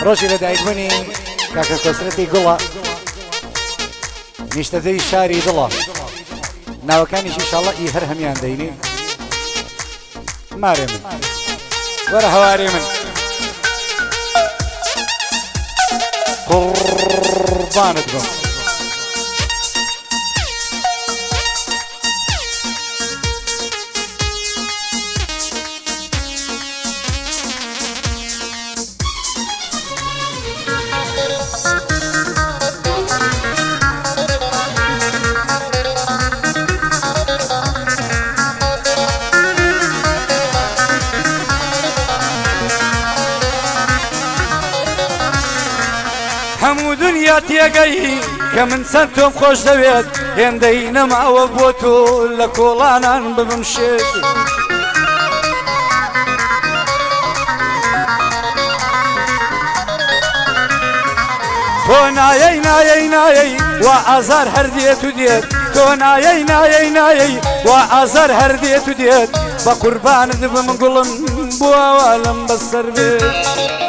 ڕۆژی لە دایکبوونی کاکە کۆسرەتی گوڵە نیشتەدەی شاری دڵە ناوەکانیشی ئینشاڵڵا ئی هەر هەمیان دەینێ مارێ من وەرە هەوارێ من قوربانت بم هەموو دنیا تێگەی کە من چەند تۆم خۆش دەوێت هێندەی نەماوە بۆ تۆ لە کۆڵانان ببم شێت تۆ نایەی نایەی نایەی وا ئازار هەر دێت و دێت تۆ نایەی نایەی نایەی وا ئازار هەر دێت و دێت بە قوربانت بم گوڵم بۆ ئاوالم بەسەر بێت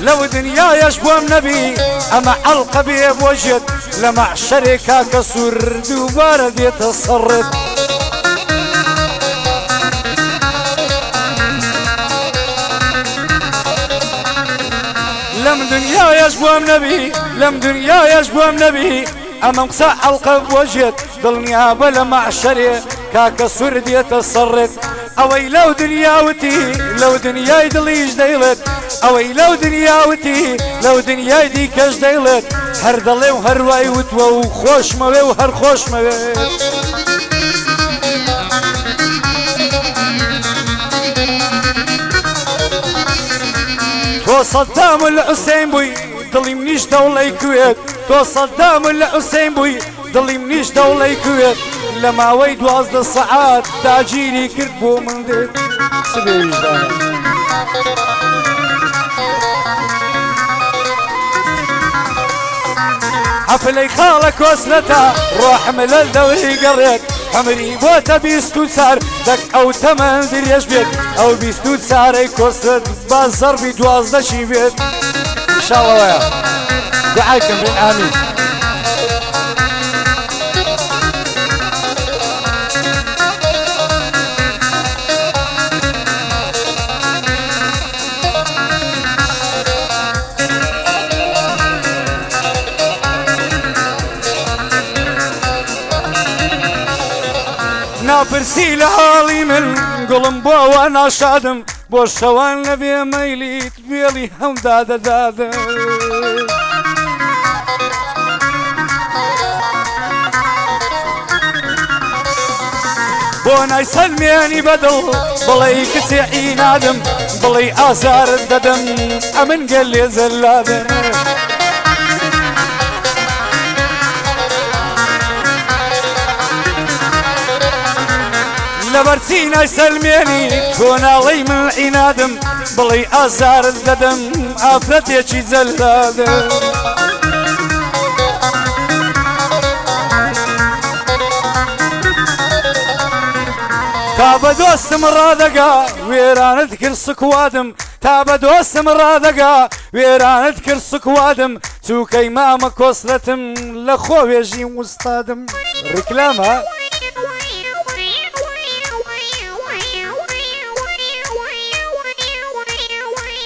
لو دنيايش بوم نبي اما حلقة بيه بوجد لمع شركة كسور دوبارة بيتصرف لم دنيايش بوم نبي لم دنيايش بوم نبي اما مقصع حلقة بوجد ضلني بلا مع شركة كسور بيتصرف اوي لو دنياوتي لو دنياي دليش ديلت اوي لو دنياوتي لو دنياي دي كاش ديلت هر دلي وهر واي وتوا وخوش موي وهر خوش موي تو صدام الحسين بوي دلي منيش دولي كويت تو صدام الحسين بوي دلي منيش دولي كويت لما ويد وازد الساعات تاجيري كربو من ذي سبي وجدان حفلي خالك وسلتا روح ملل دوري قريت عمري بوتا بيستو سار دك او تمن دريش بيت او بيستو ساري كوسلت بازر بيت وازد شي بيت ان شاء الله ويا دعاكم من امين ناپرسی لحالی من گلم بۆ ئەوە ناشادم بۆ شەوان لەبێ مەیلیت بێڵی هەم دادەدادم بۆ نای سەلمێنی بەدڵ بڵێ کچێ عینادم بڵێ ئازارت دەدەم ئەمن گەل لێ زەلادم لبرسينا سلميني تونالي من عنادم بلي ازار الددم افرت يشي زلادم تابا دوستم رادقا ويران تذكر سكوادم تابا دوستم رادقا ويران تذكر سكوادم تو كيماما كوسلتم لخو يجي مستادم ركلامها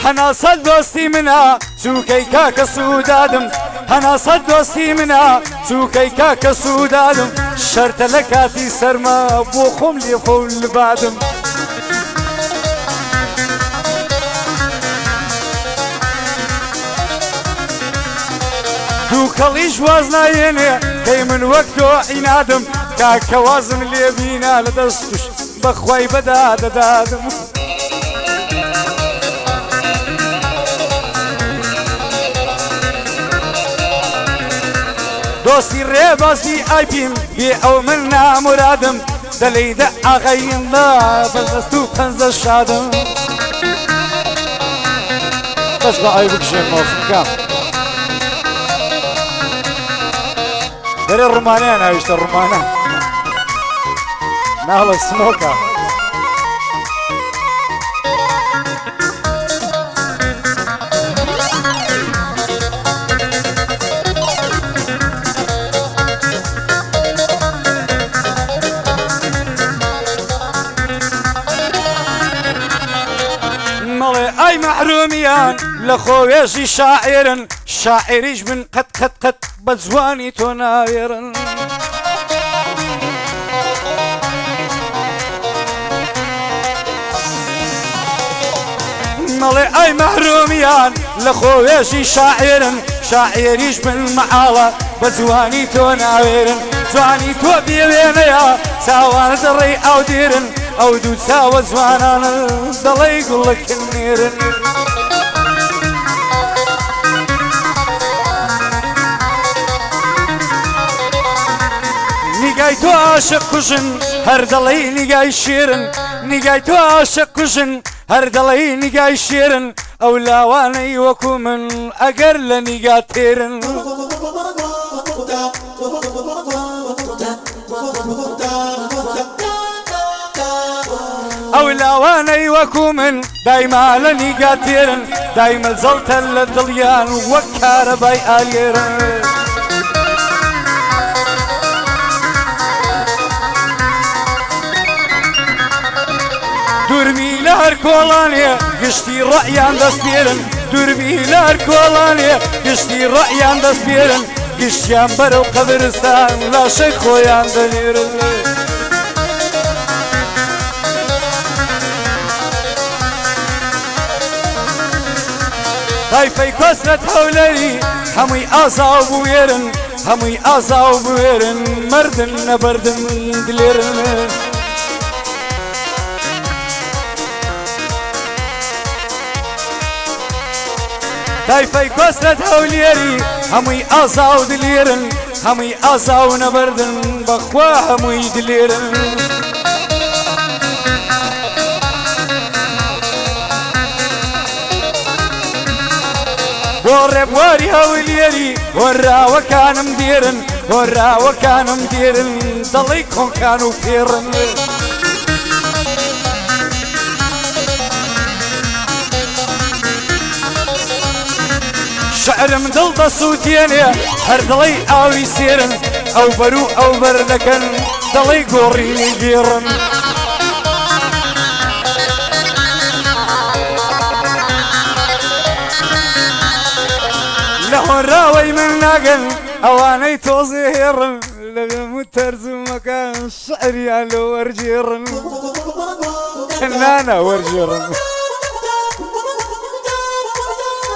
هنا صد دوستي منها سوكي كاكا سودادم هنا صد دوستي منها سوكي كاكا سودادم شرط لكاتي سرما بوخم لي فول بعدم دوكالي جوازنا يني كي من وقتو عنادم كاكا وازم اللي بينا لدستش بخواي بدا دادم دوستي ريباس في ايبيم بي او منا مرادم دلي دع غين لا بلغستو كنز الشادم بس بقى ايبك شيء موفقا غير الرومانيان هايشت الرومانيان ناڵە سمۆکە أي محروميان لخويشي شاعرا شاعريش من قد بزواني تنايرا مالي أي محروميان لخويشي شاعرا شاعريش من معالة بزواني تنايرا زواني تو بيبينيا ساوان دري أو ديرن أو دو ساوى زوانا ضلي يقول لك النير نيجايتو عاشق كوشن هر ضلي نيجاي شيرن نيجايتو عاشق كوشن هر ضلي نيجاي شيرن أو لا واني وكو من أجر لنيجاتيرن أو لاواني وكومن دايما لني قاتيرن دايما زلت للضليان وكهرباي آليرن دورمي لهر كولانيا قشتي رأيان دستيرن دورمي لهر كولانيا قشتي رأيان دستيرن قشتيان برو قبرستان لا شيخ خويان دليرن طيفي كسرت حولي همي آزا وبويرن همي آزا وبويرن مردن بردن دليرن طيفي كسرت حولي همي آزا ودليرن همي آزا ونبردن بخوا همي دليرن ورب واري هوليري ورا وكان مديرن ورا وكان مديرن ضليكم كانوا فيرن شعر مدلط صوتين هر ضلي او يسيرن او برو او بردكن ضلي قوريني جيرن لهون راوي من ناقل اواني توزيرن لغم ترزم مكان شعري على ورجيرن نانا ورجيرن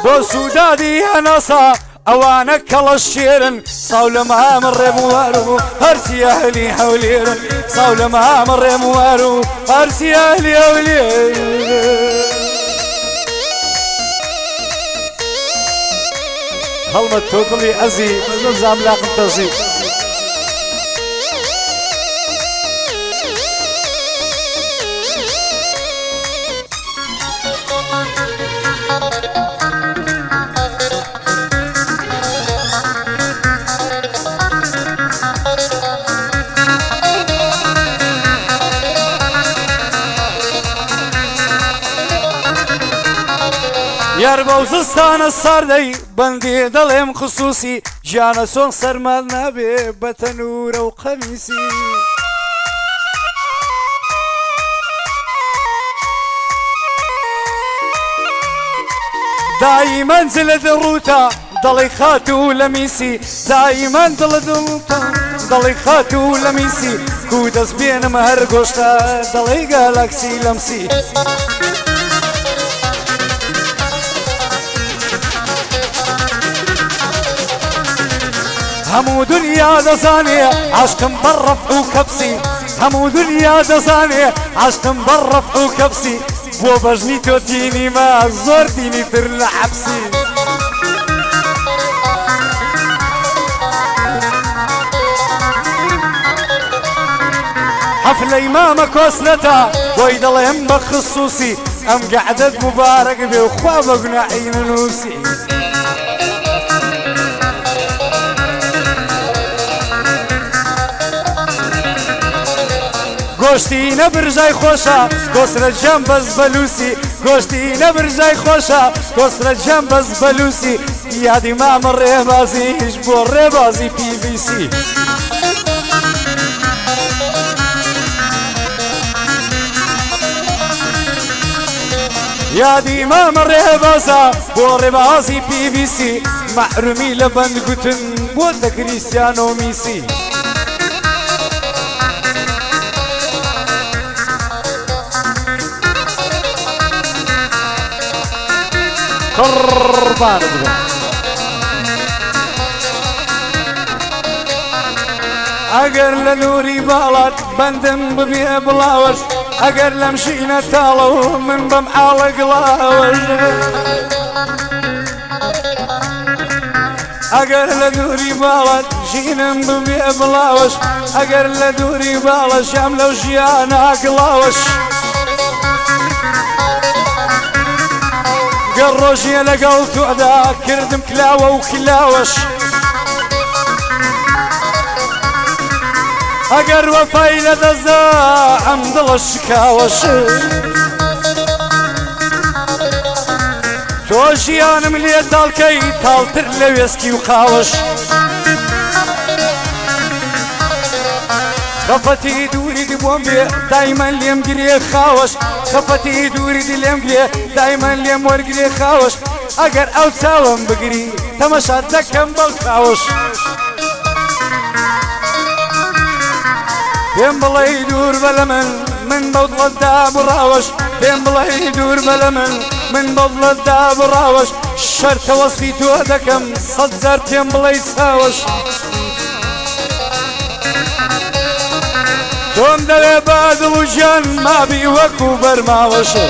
بو سودادي هنصا اوانك كل الشيرن صول ما مر موارو هرسي اهلي حوليرن صول ما مر موارو هرسي اهلي حوليرن هلمت توكلي أزي نظام لاقم تزي يار بوزستان الصاردي بندي ضلهم خصوصي جانا سون سرمال نبي بتنور وقميصي دايما زلد الروتا ضلي خاتو لميسي دايما زلد الروتا ضلي خاتو لميسي كودس بين مهر قوشتا ضلي جالاكسي لمسي همو دنيا دزانية عشقم برف وكبسي همو دنيا دزانية عشقم برف وكبسي بو بجني توتيني ما زورتيني تر لحبسي حفلة إمامة كوسلتا ويدل هم بخصوصي أم قعدت مبارك بي وخوابك نعين نوسي گۆشتی نەبرژای خۆشە گۆسرە جەم بەس بەلووسی گۆشتی نەبرژای خۆشە گۆسرە جەم بەس بەلووسی یادی مامە ڕێبازیش بۆ ڕێبازی PVC یادی مامە ڕێبازە بۆ ڕێبازی PVC محرومی لە بەند گوتن بۆ تە کریستیانۆ میسی قربان بگم ئەگەر لە نووری باڵات بەندم ببێ بڵاوەش ئەگەر لەم شینە تاڵەوە من بەم ئاڵە گڵاوەش ئەگەر لە دووری باڵات ژینم ببێ بڵاوەش ئەگەر لە دووری باڵە شام لەو ژیانە گڵاوەش گەڕ ڕۆژیە لەگەڵ تۆدا کردم کلاوە و کلاوەش ئەگەر وەفای لە دەزا ئەم دڵە شکاوەش تۆ ژیانم لێ تاڵکەی تاڵتر لە وێسکی و قاوەش خەفەتی دووری بۆم بێ دایمەن لێم گرێ خاوەش خەفەتی دووری لێم گرێ دایمەن لێم وەرگرێ خاوەش ئەگەر ئەو چاوم بگری تەمەشات دەکەم بەو چاوەش پێم بڵێ دوور بە لە من بەو دڵەتدا بڕاوەش پێم بڵێ دوور بە لە من بەو دڵەتدا بڕاوەش شەرتە وەسفی تۆ دەکەم سەد جار پێم بڵێ چاوەش تۆم دەوێ بادڵ و ژیان مابی وەکو بەرماوەشە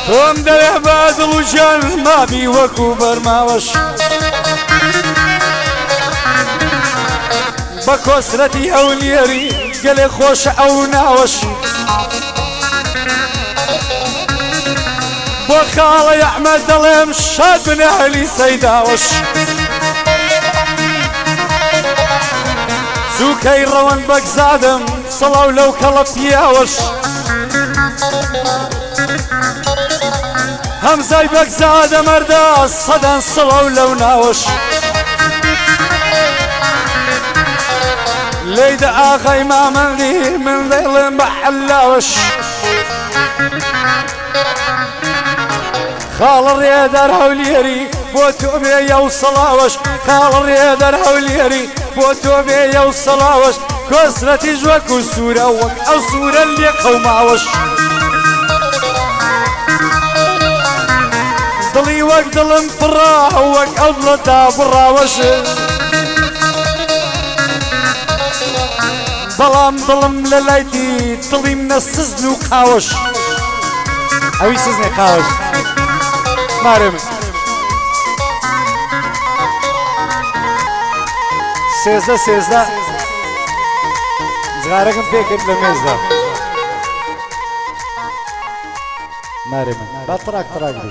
تۆم دەوێ بادڵ و ژیان مابی وەکو بەرماوەش بە کۆسرەتی ئەو لێری گەلێ خۆشە ئەو ناوەش بۆ خاڵەی ئەحمەد دەڵێم شاد بنێلی سەیداوەش زووکەی ڕەوەند بەگزادم سەڵاو لەو کەڵە پیاوەش هەمزای بەگزادە مەردە سەدان سەڵاو لەو ناوەش ليدا آخي ما مني من ظل بحلاوش خال الريدر هوليري بوتو بي يوصلاوش خال الريدر هوليري بوتو بي يوصلاوش كسرتي جوك وسورة وك أو سورة اللي قوماوش ضلي وك ضلم فرا وك أضلتا براوش بەڵام دڵم لە لایتی دڵی منە سزن و قاوەش ئەوی سزنێ قاوەش مارە من سێزدە جغارەکەم پێکرد لە مێزدا مارە من با تڕاک بی